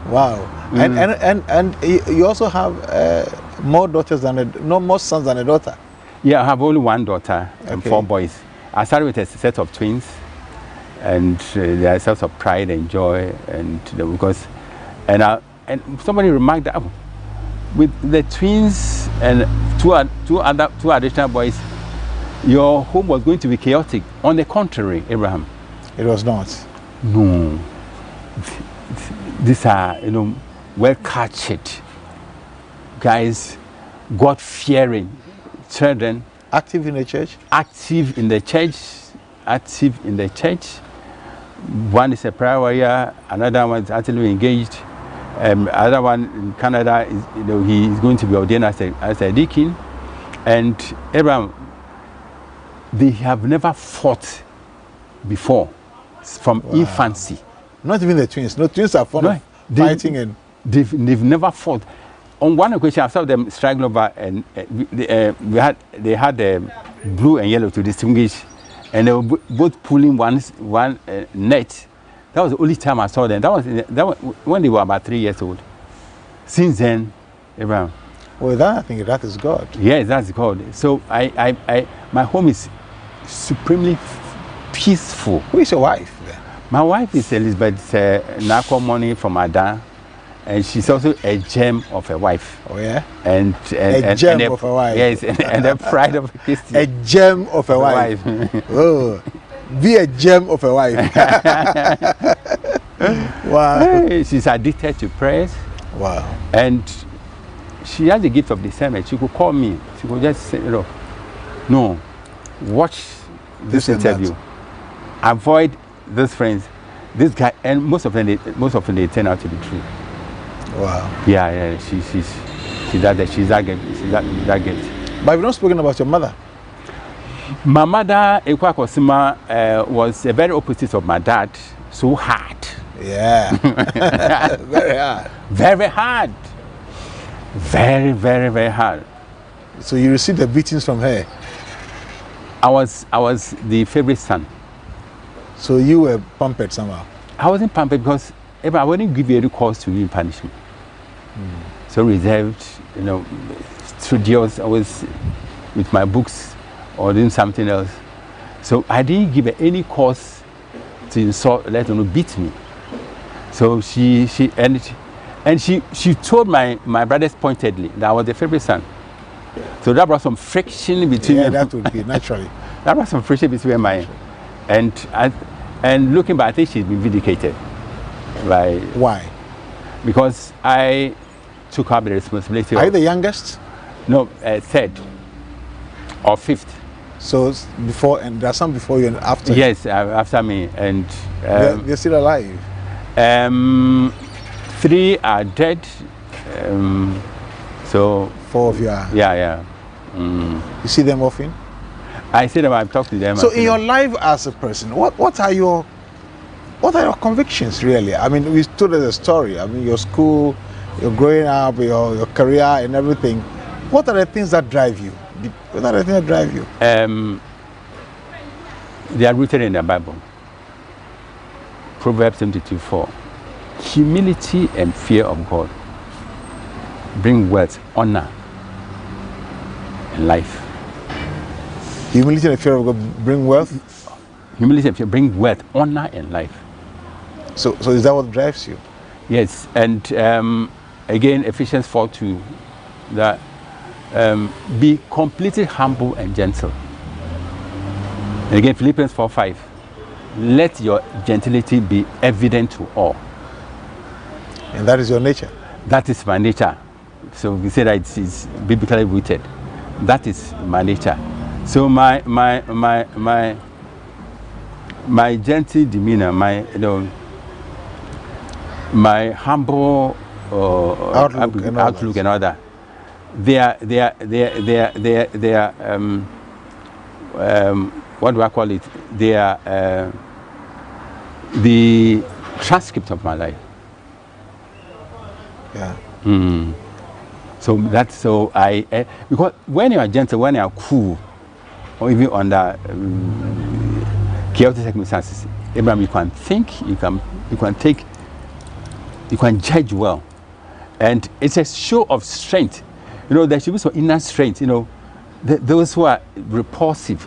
Wow. And you also have more daughters than more sons than a daughter? Yeah, I have only 1 daughter and 4 boys. I started with a set of twins, and there are sorts of pride and joy, and because and somebody remarked that with the twins and two additional boys, your home was going to be chaotic. On the contrary, Abraham, it was not. No, these are well cultured guys, God-fearing children. Active in the church? Active in the church. Active in the church. One is a prayer warrior, another one is actively engaged. Other one in Canada is, he is going to be ordained as a deacon. And Abraham, they have never fought before from infancy. Not even the twins. No, twins are fond of fighting, and they've never fought. On one occasion, I saw them struggling over, and they had blue and yellow to distinguish, and they were both pulling one net. That was the only time I saw them. That was when they were about 3 years old. Since then, Abraham. Well, I think that is God. Yes, that's God. So my home is supremely peaceful. Who is your wife? My wife is Elizabeth Affail Monney from Ada, and she's also a gem of a wife. Oh yeah. And a gem of a wife. Yes, and a pride of a Christian. A gem of a wife. Oh, be a gem of a wife. Wow. Hey, she's addicted to prayers. Wow. And she has the gift of discernment. She could call me. She could just say, no, watch this interview. Avoid those friends. This guy, and most of them they turn out to be true. Wow. Yeah. She's that gift. But you've not spoken about your mother. My mother, Ekwa Kosima, was a very opposite of my dad. So hard. Yeah. Very hard. Very hard. Very, very, very hard. So you received the beatings from her? I was the favorite son. So you were pampered somehow? I wasn't pampered because I wouldn't give you any cause to give punishment. So reserved, studious, I was with my books or doing something else. So I didn't give her any cause to insult, let alone beat me. So she told my brothers pointedly that I was the favorite son. So that brought some friction between them. That would be naturally. That brought some friction between my and looking back, I think she's been vindicated. Why? Because I took up the responsibility. Are you the youngest? No, 3rd or 5th. So before, and there are some before you and after? Yes, after me. And they're still alive? 3 are dead. So 4 of you are? Yeah. You see them often? I see them, I talk to them. So in your life as a person, what are your convictions really? I mean, we told us a story. I mean, your school, your growing up, your career and everything. What are the things that drive you? What are the things that drive you? They are rooted in the Bible. Proverbs 22:4. Humility and fear of God bring wealth, honor, and life. Humility and fear of God bring wealth? Humility and fear bring wealth, honor, and life. So is that what drives you? Yes, and again, Ephesians 4:2, that be completely humble and gentle. And again, Philippians 4:5, let your gentility be evident to all. And that is your nature? That is my nature. So we say that it's biblically rooted. That is my nature. So my gentle demeanor, my humble outlook and all that, they are what do I call it? They are the transcript of my life. Yeah. So that's so because when you are gentle, when you are cool, or even under chaotic circumstances, Abraham, you can think, you can take, you can judge well, and it's a show of strength. You know, there should be some inner strength. You know, those who are repulsive,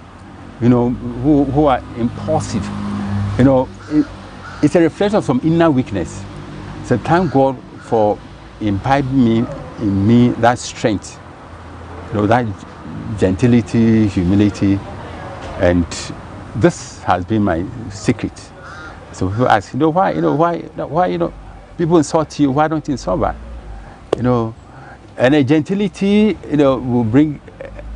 you know, who are impulsive, you know, it's a reflection of some inner weakness. So thank God for imbibing in me that strength, you know, that gentility, humility, and this has been my secret. So people ask, why, people insult you, why don't you insult that? You know, and a gentility, will bring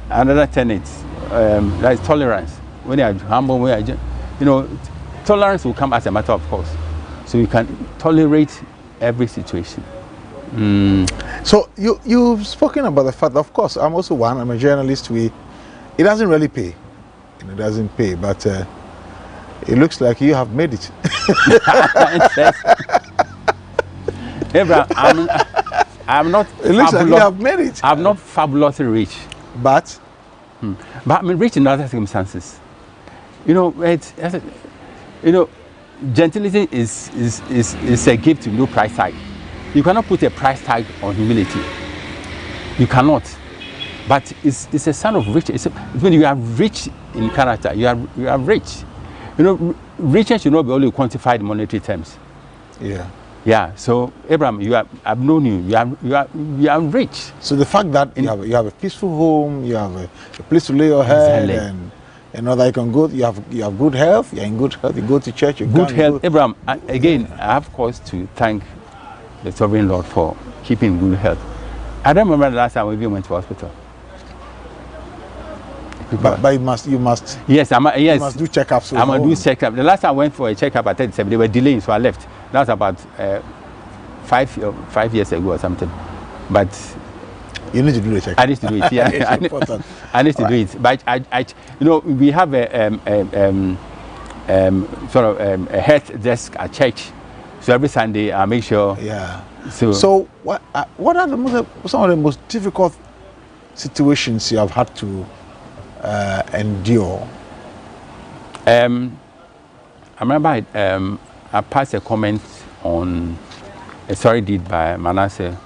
another tenet, that is tolerance. When you are humble, when you are, tolerance will come as a matter of course. So you can tolerate every situation. So you've spoken about the fact, of course, I'm also one, I'm a journalist. It doesn't really pay. It doesn't pay, but it looks like you have made it. Abraham, I'm not. It looks like you have made it. I'm not fabulously rich, but I'm rich in other circumstances. Gentility is a gift with no price tag. You cannot put a price tag on humility. You cannot. But it's a sign of riches. When you are rich in character, you are rich. Riches should not be only quantified in monetary terms. Yeah. Yeah. So Abraham, I've known you. You are rich. So the fact that you have a peaceful home, you have a place to lay your head, and that you can go. You have good health. You're in good health. You go to church. Good health, Abraham. Again, I have cause to thank the Sovereign Lord for keeping good health. I don't remember the last time we even went to hospital. But you must. Yes, You must do checkups. I'm gonna do checkup. The last time I went for a checkup at 37, they were delaying, so I left. That was about 5 years ago or something. But you need to do the checkup. I need to do it. Yeah, it's important. I need to do it. But we have a health desk at church. So every Sunday I make sure. Yeah. So what are some of the most difficult situations you have had to endure? I remember I passed a comment on a story did by Manasseh.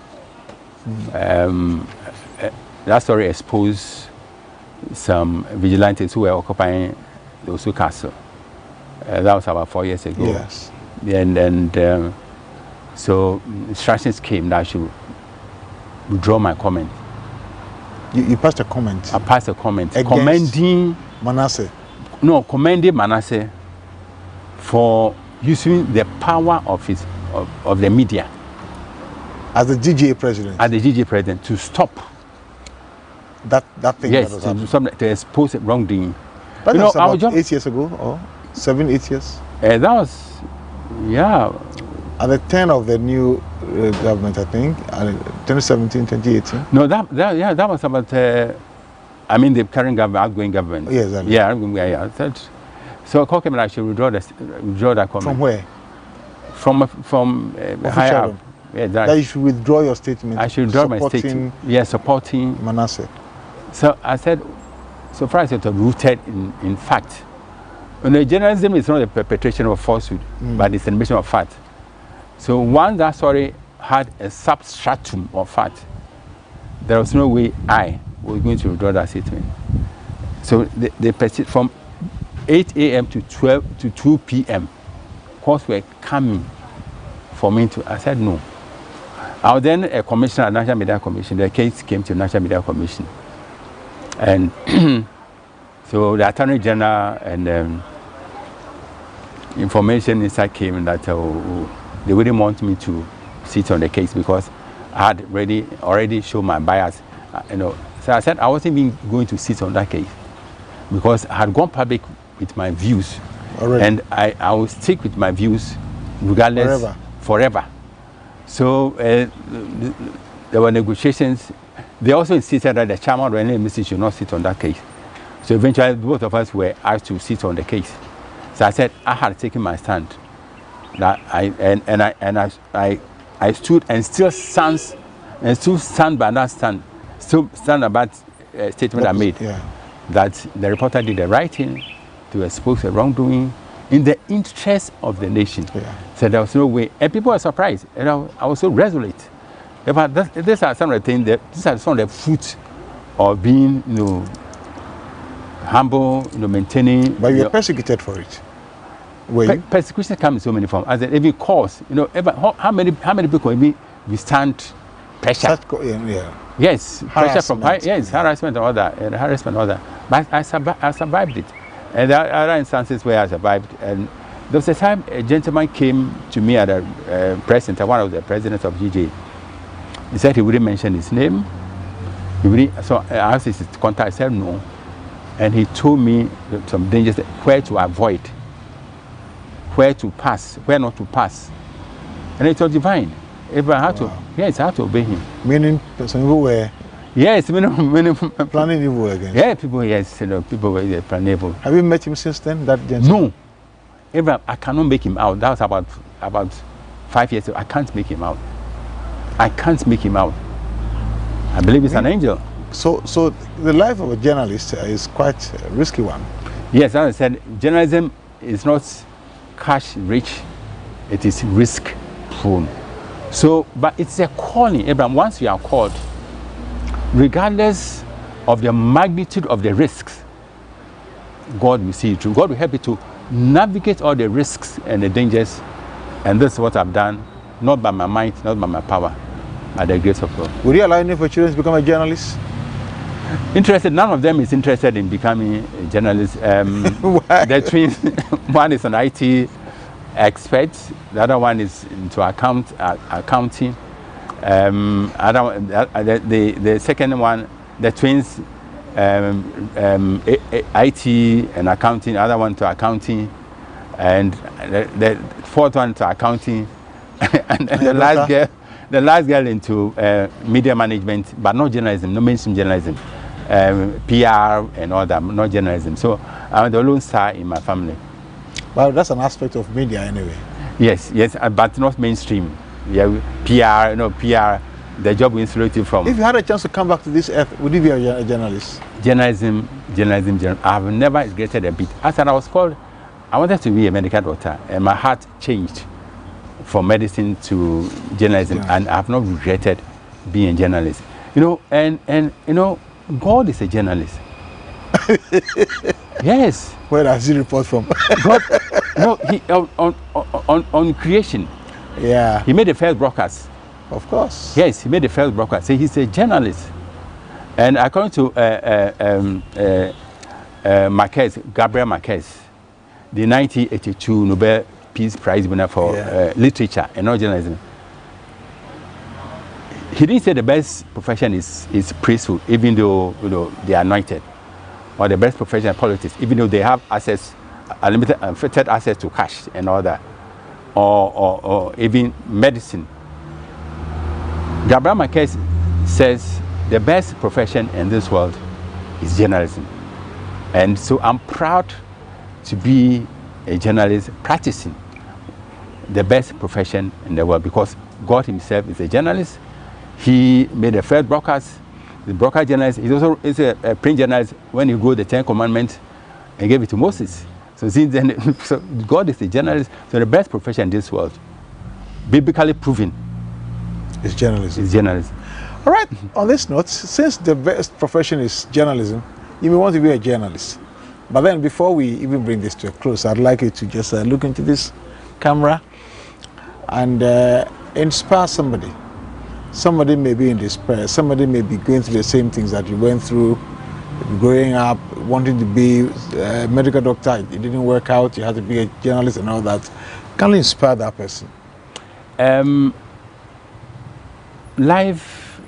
That story exposed some vigilantes who were occupying the Osu Castle. That was about 4 years ago. Yes. And so instructions came that I should withdraw my comment. You passed a comment? I passed a comment commending Manasseh. No, commending Manasseh for using the power of the media as the GGA president. As the GGA president to stop that thing. Yes, that to expose wrongdoing. That was about 8 years ago, or 7, 8 years. That was, yeah. At the turn of the new government, I think, 2017, 2018. No, that was about. The current government, outgoing government. Yes, exactly. Yeah. So I called him and I should withdraw that comment. From where? From higher up. Yeah, that you should withdraw your statement. I should withdraw my statement. Yeah, supporting Manasseh. So I said, so far as it was rooted in fact. Journalism is not the perpetration of falsehood, but it's an admission of fact. So once that story had a substratum of fact, there was no way I was going to withdraw that statement. So they persist from 8 a.m. to 2 p.m. Calls were coming for me to. I said no. I was then a commissioner at National Media Commission. The case came to National Media Commission, and so the Attorney General and information inside came that they wouldn't want me to sit on the case because I had already shown my bias. So I said I wasn't even going to sit on that case because I had gone public with my views, and I will stick with my views regardless forever. So there were negotiations. They also insisted that the chairman of the NMC should not sit on that case. So eventually both of us were asked to sit on the case. So I said I had taken my stand that I I stood and still stand by that statement I made. Yeah. That the reporter did the right thing to expose the wrongdoing in the interest of the nation. Yeah. So there was no way, and people were surprised, and I was so resolute. But these are some of the things these are some of the fruits of being, humble, maintaining. But you were persecuted for it. Persecution comes in so many forms. As an every cause, how many people can withstand pressure? Yes, pressure from harassment and other. But I survived it, and there are other instances where I survived. And there was a time a gentleman came to me at a press center, one of the presidents of GJ. He said he wouldn't mention his name. So I asked his contact. I said no, and he told me some dangers, where to avoid, where to pass, where not to pass, and it was divine. If I had to, yes, I had to obey him. Meaning, some people were. Yes, meaning planning evil against. Yeah, people. Yes, people were planning evil. Have you met him since then? That gentleman? No, Abraham, I cannot make him out. That was about 5 years ago. I can't make him out. I can't make him out. I believe he's an angel. So the life of a journalist is quite a risky one. Yes, as I said, journalism is not cash rich. It is risk prone. So, but it's a calling, Abraham. Once you are called, regardless of the magnitude of the risks, God will see you through. God will help you to navigate all the risks and the dangers. And this is what I've done, not by my might, not by my power, by the grace of God. Would you allow any of your children to become a journalist? Interested, none of them is interested in becoming a journalist. The twins, one is an IT expert, the other one is into accounting. The second one, the twins, IT and accounting, the other one to accounting, and the fourth one to accounting, and the last girl into media management, but not journalism, no mainstream journalism, PR and all that, not journalism. So I'm the lone star in my family. Well, that's an aspect of media anyway. Yes, but not mainstream. Yeah, PR, PR, the job we insulated from. If you had a chance to come back to this earth, would you be a journalist? Journalism. I've never regretted a bit. As I was called, I wanted to be a medical doctor, and my heart changed from medicine to journalism, and I have not regretted being a journalist. God is a journalist. Yes. Where does he report from? God, he on creation. Yeah. He made the first broadcast. Of course. Yes, he made the first broadcast. So he's a journalist. And according to Gabriel Marquez, the 1982 Nobel Peace Prize winner for literature and not journalism, he didn't say the best profession is priesthood, even though they are anointed, or the best profession is politics, even though they have unlimited access to cash and all that, or even medicine. Gabriel Marquez says the best profession in this world is journalism, and so I'm proud to be a journalist practicing the best profession in the world, because God himself is a journalist. He made the first broadcast, the broadcast journalist. He also is a print journalist when he wrote the 10 Commandments and gave it to Moses. So since then, so God is a journalist. So the best profession in this world, biblically proven, is journalism. All right. On this note, since the best profession is journalism, you may want to be a journalist. But then, before we even bring this to a close, I'd like you to just look into this camera and inspire somebody. Somebody may be in despair. Somebody may be going through the same things that you went through, growing up, wanting to be a medical doctor. It didn't work out. You had to be a journalist and all that. Can you inspire that person? Life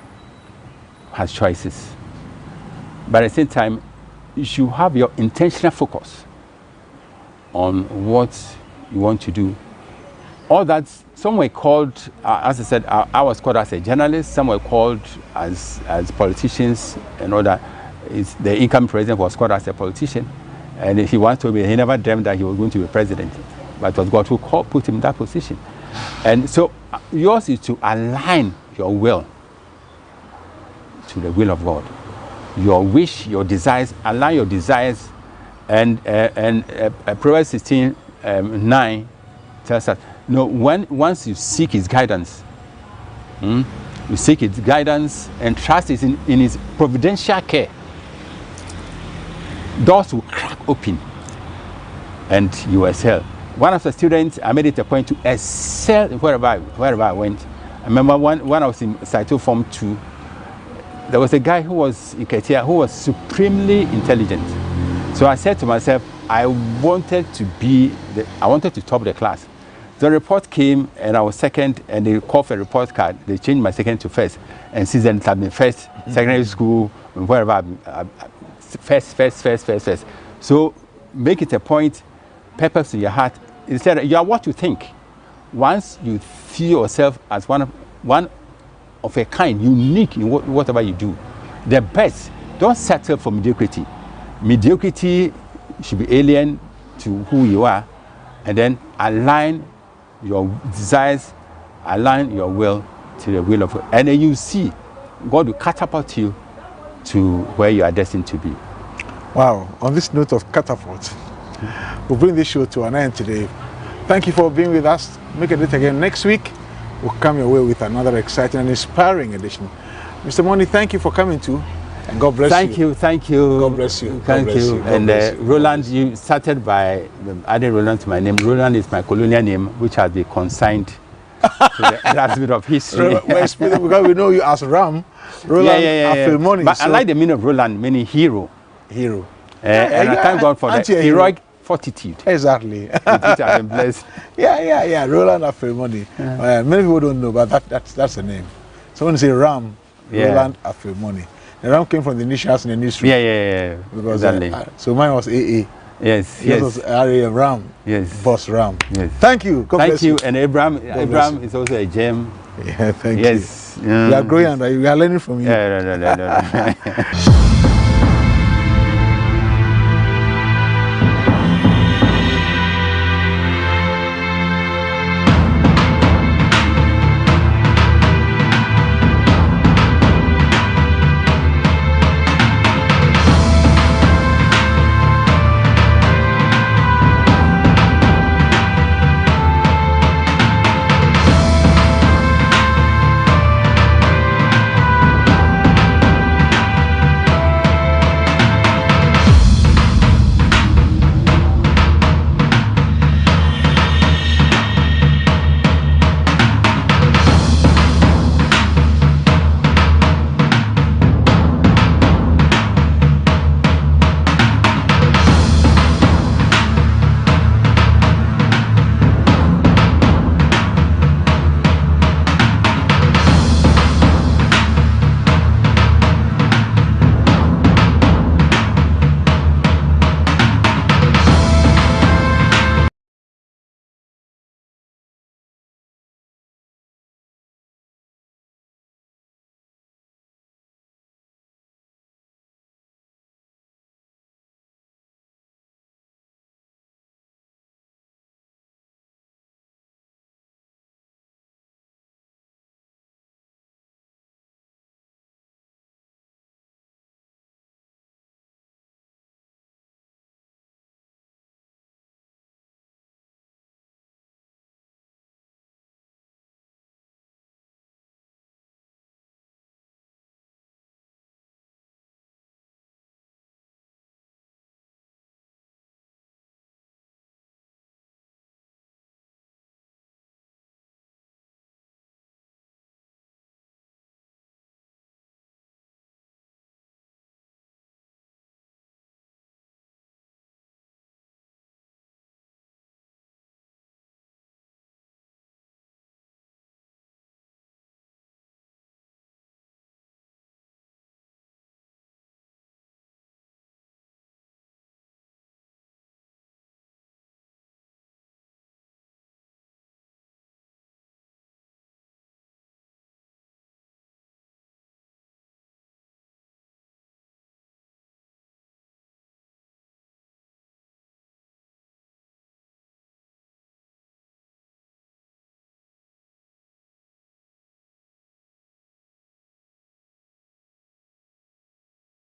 has choices, but at the same time, you should have your intentional focus on what you want to do. All that, some were called, as I said, I was called as a journalist, some were called as politicians and all that. The incoming president was called as a politician, and he once told me he never dreamed that he was going to be president, but it was God who put him in that position. And so yours is to align your will to the will of God. Your wish, your desires, align your desires. And Proverbs 16:9 tells us, once you seek his guidance, you seek his guidance and trust is in his providential care, doors will crack open and you excel. One of the students, I made it a point to excel wherever I went. I remember when I was in Saito Form 2, there was a guy who was in Ketia who was supremely intelligent. So I said to myself, I wanted to top the class. The report came and I was second, and they called for a report card. They changed my second to first. And since then, I've been first, secondary school, wherever I've first. So make it a point, purpose in your heart. Instead, you are what you think. Once you feel yourself as one of a kind, unique in whatever you do, the best, don't settle for mediocrity. Mediocrity should be alien to who you are, and then align your desires, align your will to the will of God. And then you see God will catapult you to where you are destined to be. Wow. On this note of catapult, we'll bring this show to an end today. Thank you for being with us. Make a date again next week. We'll come your way with another exciting and inspiring edition. Mr. Monney, thank you for coming too. And God bless you. Thank you. God bless you. Thank you. And Roland, you started by adding Roland to my name. Roland is my colonial name, which has been consigned to the last bit of history. Because we know you as Ram. Roland Affail Monney. But I like the meaning of Roland, meaning hero. Hero. And I thank God for that heroic fortitude. Exactly. Which I am blessed. Yeah. Roland Affail Monney. Many people don't know, but that's the name. Someone say Ram. Roland Affail Monney. The Ram came from the initials in the newsroom. Yeah. Because, so mine was AA. Yes. Yours was R.A. Ram. Yes. Boss Ram. Yes. Thank you. God bless you. And Abraham is also a gem. Yeah, thank you. Yes. We are growing and we are learning from you. Yeah.